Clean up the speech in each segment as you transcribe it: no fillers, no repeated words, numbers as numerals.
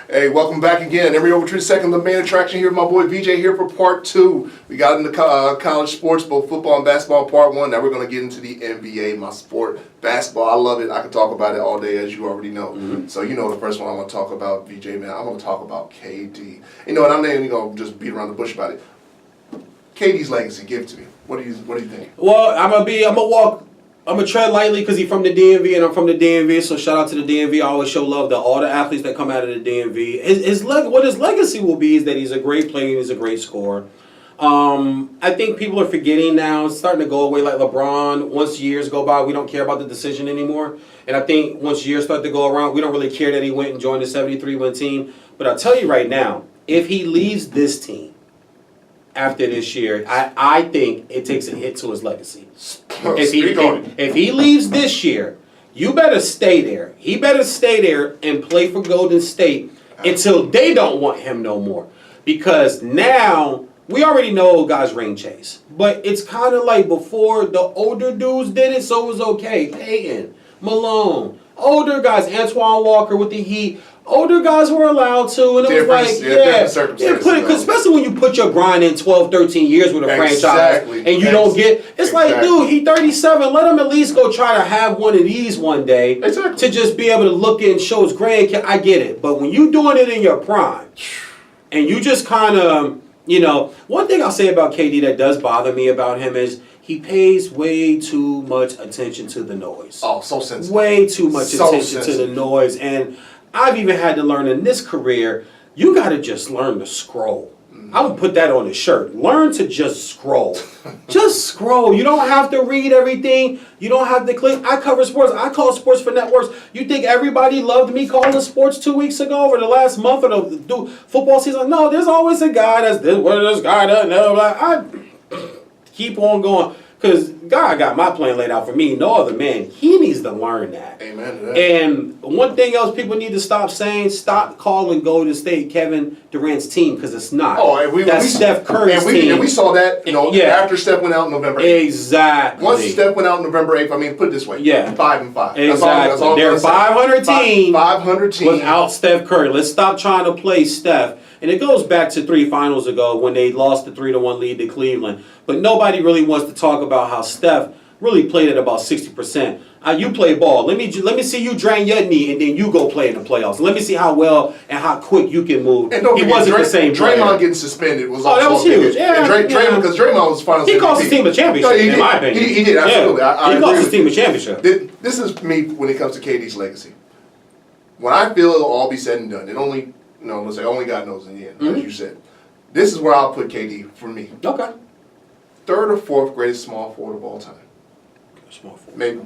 Hey, welcome back again. Every over 2 seconds, the main attraction here. My boy VJ here for part 2. We got into college sports, both football and basketball, part 1. Now we're going to get into the NBA, my sport, basketball. I love it. I can talk about it all day, as you already know. So you know the first one I want to talk about, VJ, man. I want to talk about KD. You know what? I'm not even going to just beat around the bush about it. KD's legacy, give it to me. What do you think? Well, I'm gonna tread lightly because he's from the DMV and I'm from the DMV. So shout out to the DMV. I always show love to all the athletes that come out of the DMV. What his legacy will be is that he's a great player and he's a great scorer. I think people are forgetting now. It's starting to go away like LeBron. Once years go by, we don't care about the decision anymore. And I think once years start to go around, we don't really care that he went and joined the 73-win team. But I'll tell you right now, if he leaves this team after this year, I think it takes a hit to his legacy. If he leaves this year, you better stay there. He better stay there and play for Golden State until they don't want him no more. Because now, we already know guys ring chase. But it's kind of like before the older dudes did it, so it was okay. Peyton, Malone, older guys, Antoine Walker with the Heat. Older guys were allowed to, and it was like, especially when you put your grind in 12, 13 years with a franchise, and you don't get, it's like, dude, he 37, let him at least go try to have one of these one day to just be able to look and show his grandkids. I get it, but when you doing it in your prime, and you just kind of, you know, one thing I'll say about KD that does bother me about him is he pays way too much attention to the noise. Oh, so sensitive. Way too much attention to the noise, and I've even had to learn in this career, you got to just learn to scroll. I would put that on a shirt. Learn to just scroll. Just scroll. You don't have to read everything. You don't have to click. I cover sports. I call sports for networks. You think everybody loved me calling sports 2 weeks ago or the last month of the football season? No, there's always a guy that's this, this guy doesn't know. I keep on going. Because God got my plan laid out for me. No other man. He needs to learn that. Amen to that. And one thing else people need to stop saying, stop calling Golden State Kevin Durant's team, because it's not. That's Steph Curry's team. And we saw that, after Steph went out in November 8th. Exactly. Once Steph went out in November 8th, I mean, put it this way. 5-5. Exactly. That's all They're 500 team. 500 team. Without Steph Curry. Let's stop trying to play Steph. And it goes back to 3 finals ago when they lost the 3-1 lead to Cleveland. But nobody really wants to talk about how Steph really played at about 60%. You play ball. Let me see you drain your knee, and then you go play in the playoffs. Let me see how well and how quick you can move. And he wasn't the same player. Draymond getting suspended was also that was huge. Draymond, because Draymond was finals MVP. He cost his team a championship, in my opinion. He did, absolutely. He cost his team a championship. This is me when it comes to KD's legacy. When I feel it'll all be said and done, let's say only God knows in the end, as you said. This is where I'll put KD for me. Okay. 3rd or 4th greatest small forward of all time. Small forward. Maybe.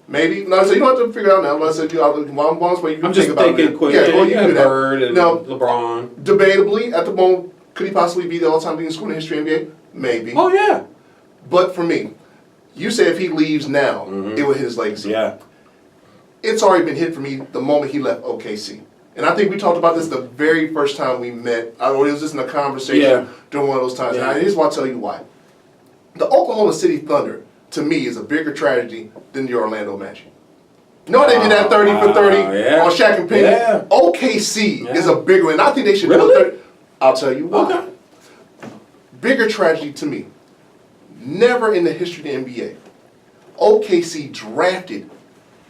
Maybe. No, so you don't have to figure it out now. Let's say one way you can think about it. I'm just thinking quick. You can do that. Bird and LeBron. Debatably, at the moment, could he possibly be the all-time leading scorer in the history of the NBA? Maybe. Oh, yeah. But for me, you say if he leaves now, it would hit his legacy. Yeah. It's already been hit for me the moment he left OKC. And I think we talked about this the very first time we met. It was just in a conversation during one of those times. Yeah. And here's why I'll tell you why. The Oklahoma City Thunder, to me, is a bigger tragedy than the Orlando Magic. No, they did that 30 for 30 on Shaq and Penny. Yeah. OKC is a bigger one. And I think they should go 30. I'll tell you why. Okay. Bigger tragedy to me. Never in the history of the NBA, OKC drafted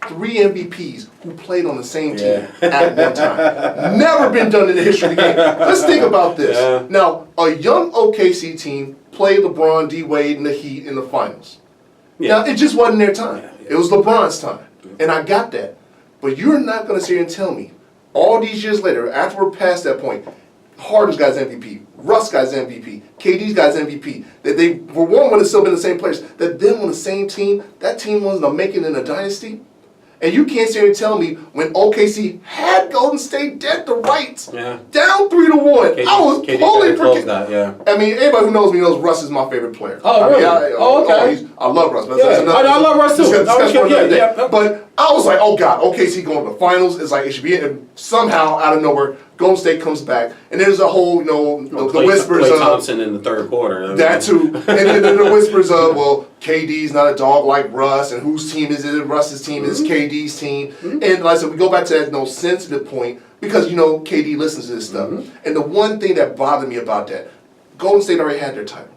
3 MVPs who played on the same team at one time. Never been done in the history of the game. Let's think about this. Yeah. Now, a young OKC team played LeBron, D. Wade, and the Heat in the finals. Yeah. Now, it just wasn't their time. Yeah. It was LeBron's time. And I got that. But you're not going to sit here and tell me, all these years later, after we're past that point, Harden's guy's MVP, Russ guy's MVP, KD's guy's MVP, that they were one would have still been the same players, that them on the same team, that team wasn't a making in a dynasty. And you can't sit here and tell me when OKC had Golden State dead to rights, down 3-1, I was totally forgetting. I mean, anybody who knows me knows Russ is my favorite player. Oh, really? Okay. I love Russ. I love Russ too. But I was like, oh God, OKC going to the finals. It's like it should be. And somehow, out of nowhere, Golden State comes back, and there's a whole, the whispers of Thompson in the 3rd quarter. That too, and then the whispers of, well, KD's not a dog like Russ, and whose team is it? Russ's team is KD's team, and like I said, we go back to that sensitive point because KD listens to this stuff. And the one thing that bothered me about that, Golden State already had their title.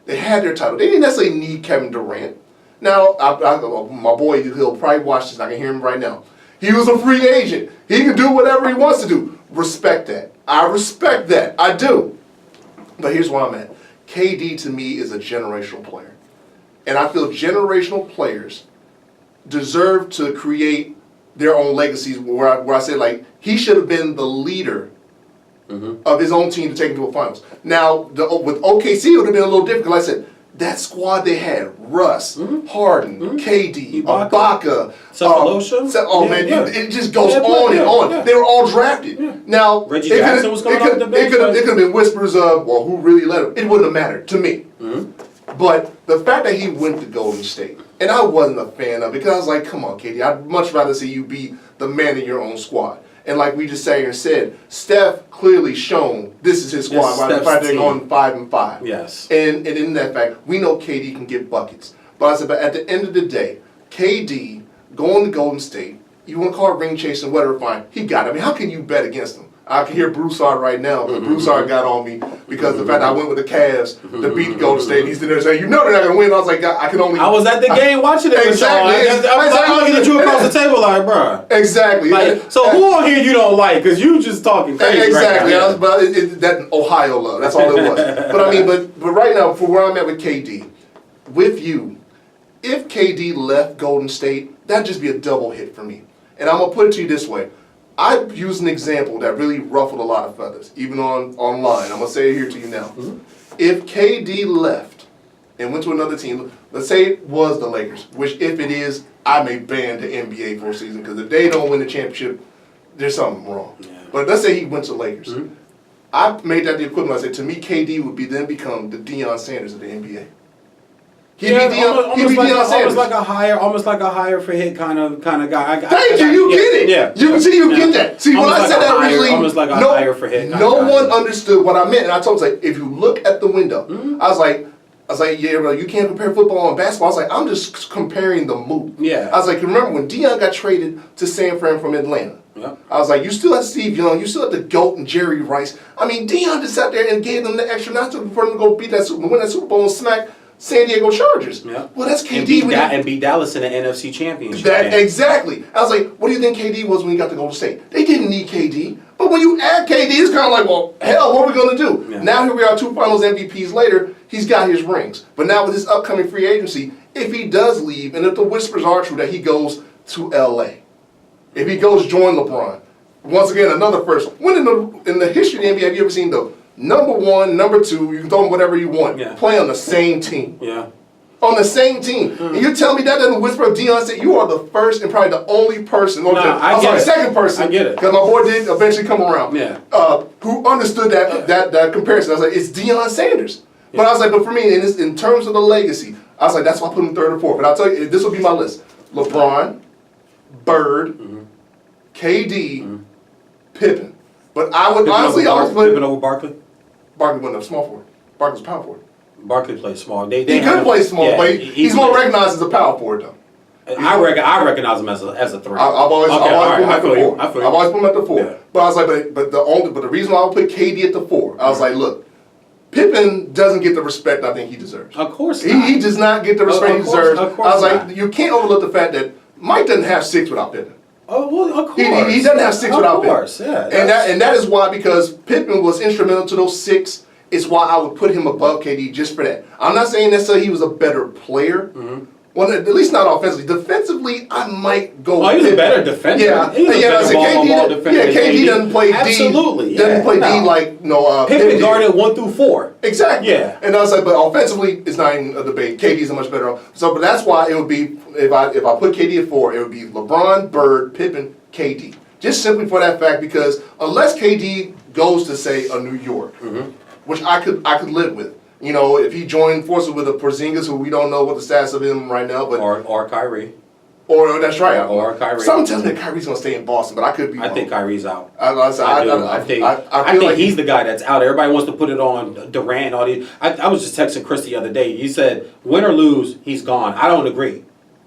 They had their title. They didn't necessarily need Kevin Durant. Now, my boy, he'll probably watch this. I can hear him right now. He was a free agent. He can do whatever he wants to do. Respect that. I respect that. I do. But here's where I'm at. KD, to me, is a generational player. And I feel generational players deserve to create their own legacies where I say, like, he should have been the leader of his own team to take him to a finals. Now, with OKC, it would have been a little different. Like I said, that squad they had, Russ, Harden, KD, Ibaka, it just goes on and on. Yeah. They were all drafted. Yeah. Now, Reggie Jackson was coming off the bench. It could have been whispers of, well, who really led him? It wouldn't have mattered to me. But the fact that he went to Golden State, and I wasn't a fan of it, because I was like, come on, KD, I'd much rather see you be the man in your own squad. And like we just sat here and said, Steph clearly shown this is his squad by the fact they're going 5-5. Yes. And in that fact, we know KD can get buckets. But I said, but at the end of the day, KD going to Golden State, you want to call it ring chasing, whatever, fine. He got it. I mean, how can you bet against him? I can hear Broussard right now, but Broussard got on me because the fact that I went with the Cavs to beat Golden State. He's sitting there saying, they're not going to win. I was like, I can only... I was at the game watching it. Exactly. I'm looking at you across the table like, bro. Exactly. Like, so who on here you don't like? Because you just talking crazy. Exactly. Right now. But that Ohio love. That's all it was. But I mean, but right now, for where I'm at with KD, with you, if KD left Golden State, that'd just be a double hit for me. And I'm going to put it to you this way. I used an example that really ruffled a lot of feathers, even online. I'm going to say it here to you now. If KD left and went to another team, let's say it was the Lakers, which if it is, I may ban the NBA for a season, because if they don't win the championship, there's something wrong. Yeah. But let's say he went to Lakers. I made that the equivalent. I said, to me, KD would then become the Deion Sanders of the NBA. Almost like a higher for hit kind of guy. Thank you. You get it. Yeah. You get that. See, when I said that originally, almost like a higher for hit. No one understood what I meant, and I told him, like, if you look at the window, I was like, yeah, bro, you can't compare football and basketball. I was like, I'm just comparing the move. Yeah. I was like, remember when Deion got traded to San Fran from Atlanta? Yep. I was like, you still have Steve Young, you still have the GOAT and Jerry Rice. I mean, Deion just sat there and gave them the extra notch for them to go win that Super Bowl and smack San Diego Chargers. Yeah. Well, that's KD. And beat Dallas in the NFC Championship. Exactly. I was like, what do you think KD was when he got to Golden State? They didn't need KD. But when you add KD, it's kind of like, well, hell, what are we going to do? Yeah. Now here we are, 2 finals MVPs later, he's got his rings. But now with his upcoming free agency, if he does leave, and if the whispers are true that he goes to LA, if he goes join LeBron, once again, another first. When in the history of the NBA, have you ever seen the number 1, number 2, you can throw them whatever you want, play on the same team? Yeah. On the same team. And you tell me that doesn't whisper of Deion said you are the first and probably the only person, second person, I get it. because my boy did eventually come around, yeah. Who understood that comparison. I was like, it's Deion Sanders. Yeah. But I was like, but for me, in terms of the legacy, I was like, that's why I put him 3rd or 4th. But I'll tell you, this will be my list. LeBron, Bird, KD, Pippen. But I would honestly always put Pippen over Barkley? Barkley wasn't a small forward. Barkley was power forward. Barkley plays small. He could play small, but he's more recognized as a power forward, though. I recognize him as a 3. I've always put him at the 4. I've always put him at the 4. Yeah. But I was like, but the reason why I would put KD at the 4, I was like, look, Pippen doesn't get the respect I think he deserves. Of course he does not get the respect he deserves. I was like, you can't overlook the fact that Mike doesn't have 6 without Pippen. Oh, well, of course. He doesn't have 6 without Pippen. Of course, yeah. And that is why, because Pippen was instrumental to those 6. It's why I would put him above KD just for that. I'm not saying necessarily he was a better player. Well, at least not offensively. Defensively, I might go. Oh, he's a better defender. Yeah, he's a better ball defender. Yeah, KD doesn't play D. Absolutely, doesn't play D like Pippen guarded 1 through 4. Exactly. Yeah. And I was like, but offensively, it's not even a debate. KD's a much better. So, but that's why it would be if I put KD at 4, it would be LeBron, Bird, Pippen, KD. Just simply for that fact, because unless KD goes to say a New York. Which I could live with. You know, if he joined forces with a Porzingis, who we don't know what the status of him right now, but or Kyrie. Or that's right. Or Kyrie. Something tells me that Kyrie's gonna stay in Boston, but I could be wrong. I think Kyrie's out. I think he's the guy that's out. Everybody wants to put it on Durant. All these. I was just texting Chris the other day. He said, "Win or lose, he's gone." I don't agree.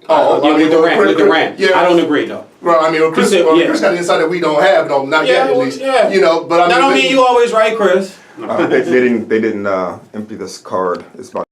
With Durant. Yeah. I don't agree though. Well, I mean, Chris, Chris got the insight that we don't have, not yet at least. Yeah. You know, but I mean, that don't mean you always right, Chris. They didn't empty this card. It's about